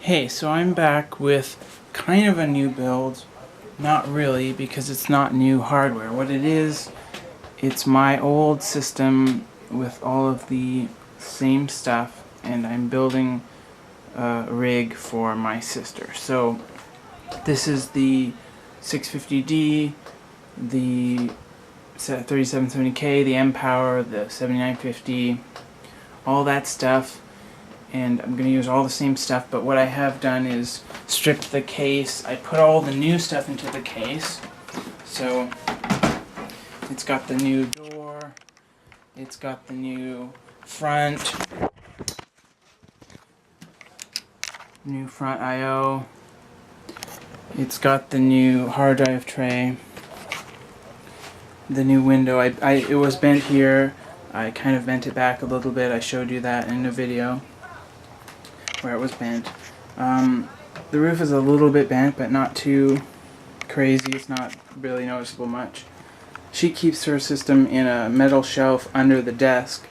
Hey, so I'm back with kind of a new build. Not really, because it's not new hardware. What it is, it's my old system with all of the same stuff, and I'm building a rig for my sister. So this is the 650D, the 3770K, the M-Power, the 7950, all that stuff. And I'm going to use all the same stuff, but what I have done is stripped the case. I put all the new stuff into the case. So it's got the new door, it's got the new front I/O, it's got the new hard drive tray, the new window. It was bent here. I kind of bent it back a little bit. I showed you that in a video where it was bent. The roof is a little bit bent, but not too crazy. It's not really noticeable much. She keeps her system in a metal shelf under the desk,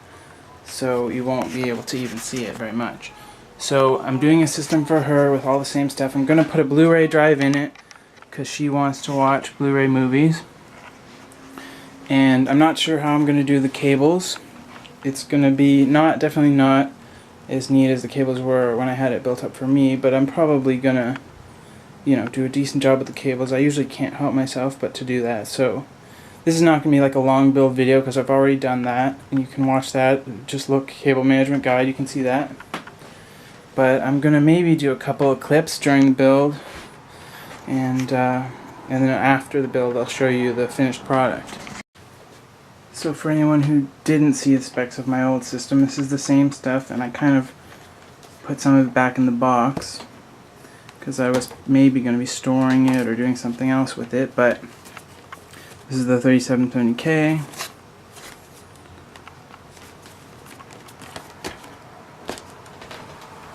so you won't be able to even see it very much. So I'm doing a system for her with all the same stuff. I'm going to put a Blu-ray drive in it because she wants to watch Blu-ray movies. And I'm not sure how I'm going to do the cables. It's going to be definitely not as neat as the cables were when I had it built up for me, but I'm probably gonna, do a decent job with the cables. I usually can't help myself but to do that. So this is not gonna be like a long build video because I've already done that, and you can watch that. Just look cable management guide, you can see that. But I'm gonna maybe do a couple of clips during the build, and then after the build I'll show you the finished product. So for anyone who didn't see the specs of my old system, this is the same stuff, and I kind of put some of it back in the box because I was maybe going to be storing it or doing something else with it, but this is the 3770K.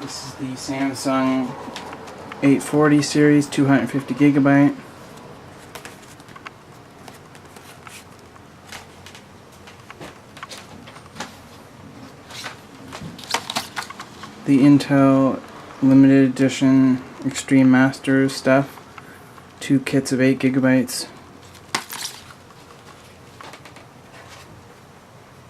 This is the Samsung 840 series, 250 gigabyte. The Intel limited edition Extreme Masters stuff, 2 kits of 8 gigabytes.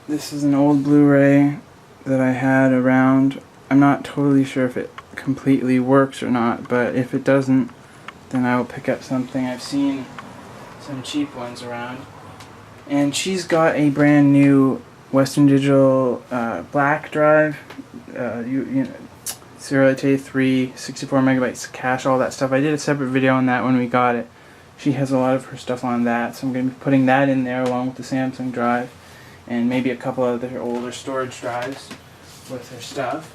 This is an old Blu-ray that I had around. I'm not totally sure if it completely works or not, but if it doesn't, then I will pick up something. I've seen some cheap ones around. And she's got a brand new Western Digital black drive. Serialite 3, 64 megabytes cache, all that stuff. I did a separate video on that when we got it. She has a lot of her stuff on that, so I'm going to be putting that in there along with the Samsung drive and maybe a couple of other older storage drives with her stuff.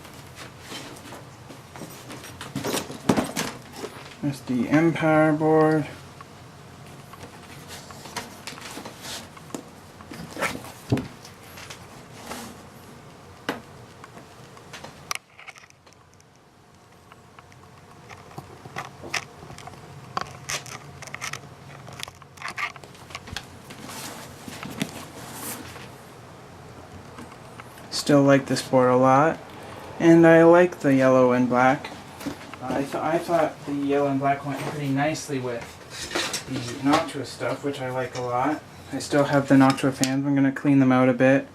There's the M-Power board. Still like this board a lot, and I like the yellow and black. I thought the yellow and black went pretty nicely with the Noctua stuff, which I like a lot. I still have the Noctua fans. I'm going to clean them out a bit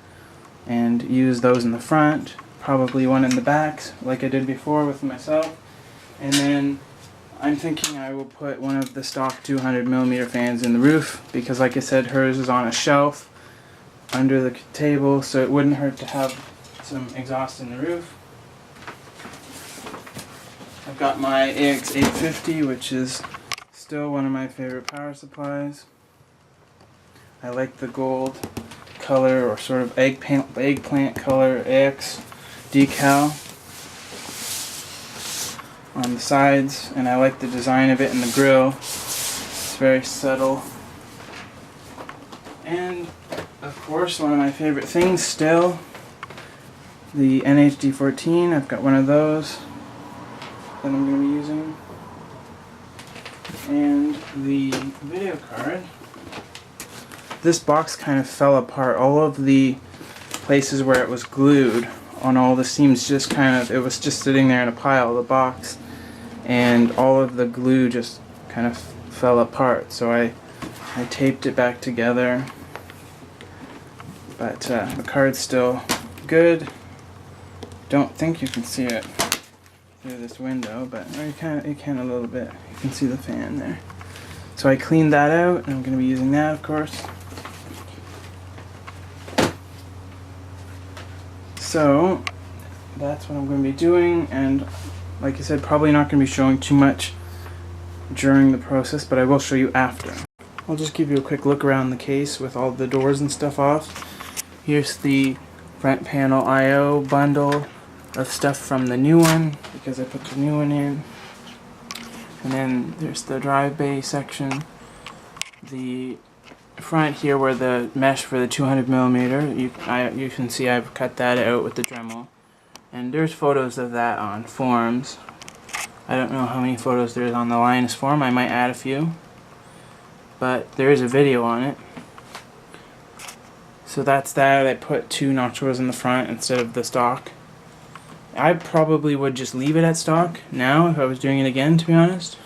and use those in the front, probably one in the back like I did before with myself, and then I'm thinking I will put one of the stock 200mm fans in the roof because, like I said, hers is on a shelf under the table, so it wouldn't hurt to have some exhaust in the roof. I've got my AX850, which is still one of my favorite power supplies. I like the gold color, or sort of eggplant color AX decal on the sides, and I like the design of it in the grill. It's very subtle. And of course, one of my favorite things still, the NH-D14. I've got one of those that I'm going to be using. And the video card. This box kind of fell apart. All of the places where it was glued on all the seams just kind of, it was just sitting there in a pile, the box. and all of the glue just kind of fell apart. So I taped it back together, but the card's still good. Don't think you can see it through this window, but you can a little bit. You can see the fan there. So I cleaned that out, and I'm going to be using that, of course. So that's what I'm going to be doing, and like I said, probably not going to be showing too much during the process, but I will show you after. I'll just give you a quick look around the case with all the doors and stuff off. Here's the front panel I/O bundle of stuff from the new one, because I put the new one in. And then there's the drive bay section. The front here where the mesh for the 200mm, you can see I've cut that out with the Dremel. And there's photos of that on forums. I don't know how many photos there is on the Linus forum. I might add a few. But there is a video on it. So that's that. I put 2 notch in the front instead of the stock. I probably would just leave it at stock now if I was doing it again, to be honest.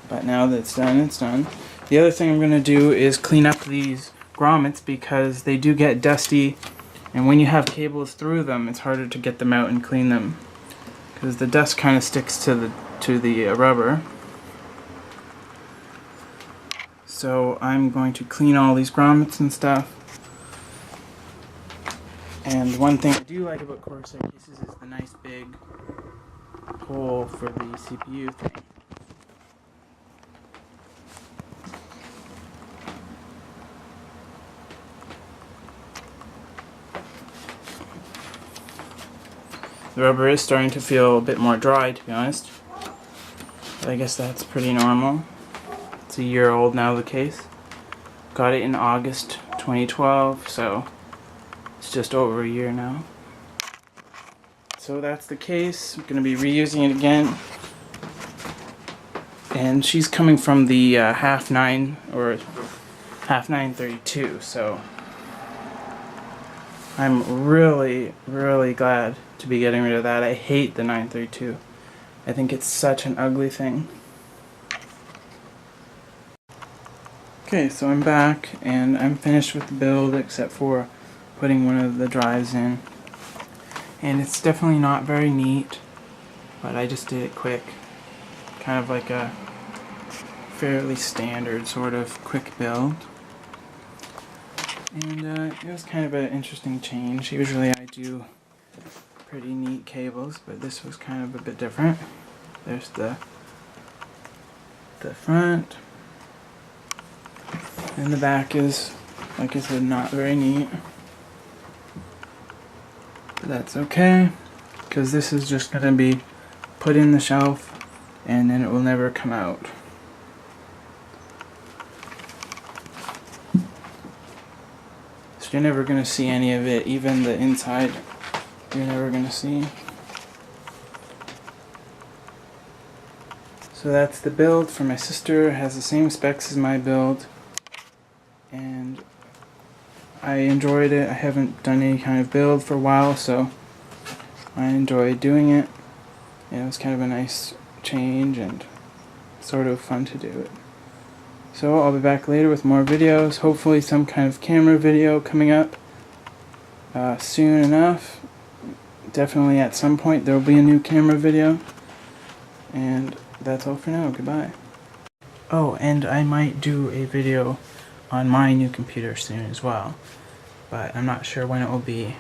But now that it's done, it's done. The other thing I'm going to do is clean up these grommets because they do get dusty, and when you have cables through them, it's harder to get them out and clean them because the dust kind of sticks to the rubber. So I'm going to clean all these grommets and stuff. And one thing I do like about Corsair cases is the nice big hole for the CPU thing. The rubber is starting to feel a bit more dry, to be honest. But I guess that's pretty normal. It's a year old now, the case. Got it in August 2012, so it's just over a year now. So that's the case. I'm going to be reusing it again. And she's coming from the half 9 or half 932, so I'm really glad to be getting rid of that. I hate the 932. I think it's such an ugly thing. Okay, so I'm back and I'm finished with the build except for putting one of the drives in. And it's definitely not very neat, but I just did it quick. Kind of like a fairly standard sort of quick build. And it was kind of an interesting change. Usually I do pretty neat cables, but this was kind of a bit different. There's the front. And the back is, like I said, not very neat. But that's okay, because this is just going to be put in the shelf and then it will never come out. So you're never going to see any of it, even the inside, you're never going to see. So that's the build for my sister. It has the same specs as my build. And I enjoyed it. I haven't done any kind of build for a while, so I enjoyed doing it. And it was kind of a nice change and sort of fun to do it. So I'll be back later with more videos. Hopefully some kind of camera video coming up soon enough. Definitely at some point there will be a new camera video. And that's all for now. Goodbye. Oh, and I might do a video on my new computer soon as well, but I'm not sure when it will be.